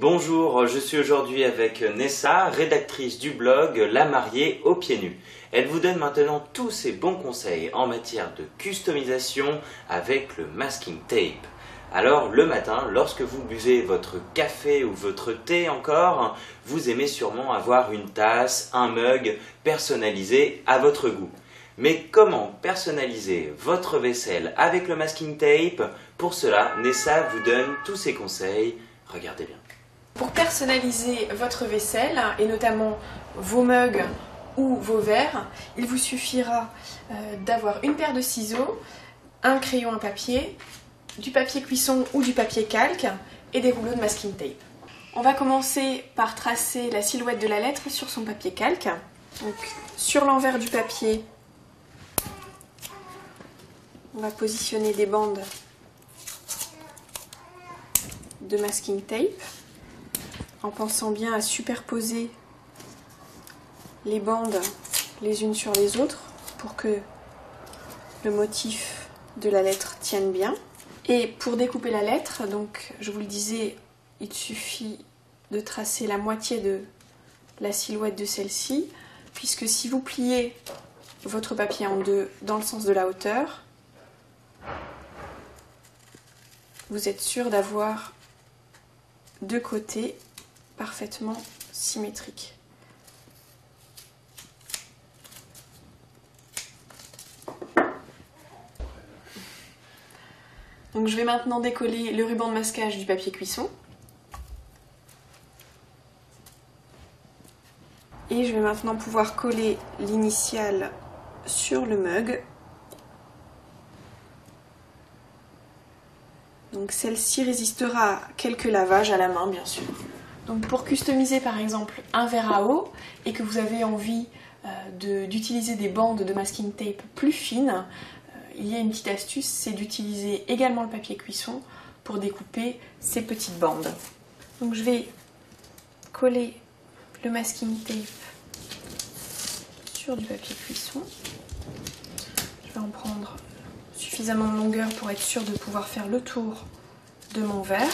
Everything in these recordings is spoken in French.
Bonjour, je suis aujourd'hui avec Nessa, rédactrice du blog La Mariée aux pieds nus. Elle vous donne maintenant tous ses bons conseils en matière de customisation avec le masking tape. Alors le matin, lorsque vous buvez votre café ou votre thé encore, vous aimez sûrement avoir une tasse, un mug personnalisé à votre goût. Mais comment personnaliser votre vaisselle avec le masking tape? Pour cela, Nessa vous donne tous ses conseils. Regardez bien. Pour personnaliser votre vaisselle, et notamment vos mugs ou vos verres, il vous suffira d'avoir une paire de ciseaux, un crayon à papier, du papier cuisson ou du papier calque et des rouleaux de masking tape. On va commencer par tracer la silhouette de la lettre sur son papier calque. Donc, sur l'envers du papier, on va positionner des bandes de masking tape en pensant bien à superposer les bandes les unes sur les autres pour que le motif de la lettre tienne bien. Et pour découper la lettre, donc je vous le disais, il suffit de tracer la moitié de la silhouette de celle-ci, puisque si vous pliez votre papier en deux dans le sens de la hauteur, vous êtes sûr d'avoir deux côtés parfaitement symétriques. Donc je vais maintenant décoller le ruban de masquage du papier cuisson. Et je vais maintenant pouvoir coller l'initiale sur le mug. Donc celle-ci résistera à quelques lavages à la main, bien sûr. Donc pour customiser par exemple un verre à eau et que vous avez envie d'utiliser des bandes de masking tape plus fines, il y a une petite astuce, c'est d'utiliser également le papier cuisson pour découper ces petites bandes. Donc je vais coller le masking tape sur du papier cuisson. Je vais en prendre suffisamment de longueur pour être sûr de pouvoir faire le tour de mon verre.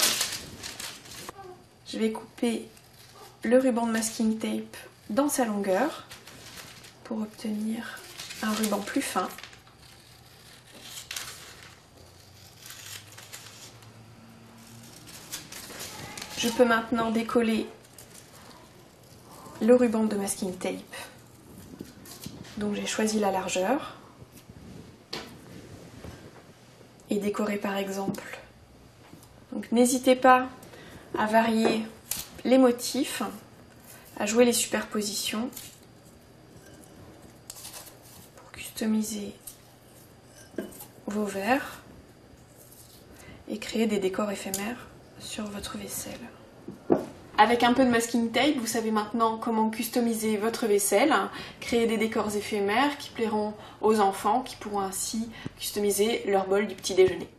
Je vais couper le ruban de masking tape dans sa longueur pour obtenir un ruban plus fin. Je peux maintenant décoller le ruban de masking tape. Donc j'ai choisi la largeur et décorer par exemple. Donc n'hésitez pas à varier les motifs, à jouer les superpositions pour customiser vos verres et créer des décors éphémères sur votre vaisselle. Avec un peu de masking tape, vous savez maintenant comment customiser votre vaisselle, créer des décors éphémères qui plairont aux enfants, qui pourront ainsi customiser leur bol du petit déjeuner.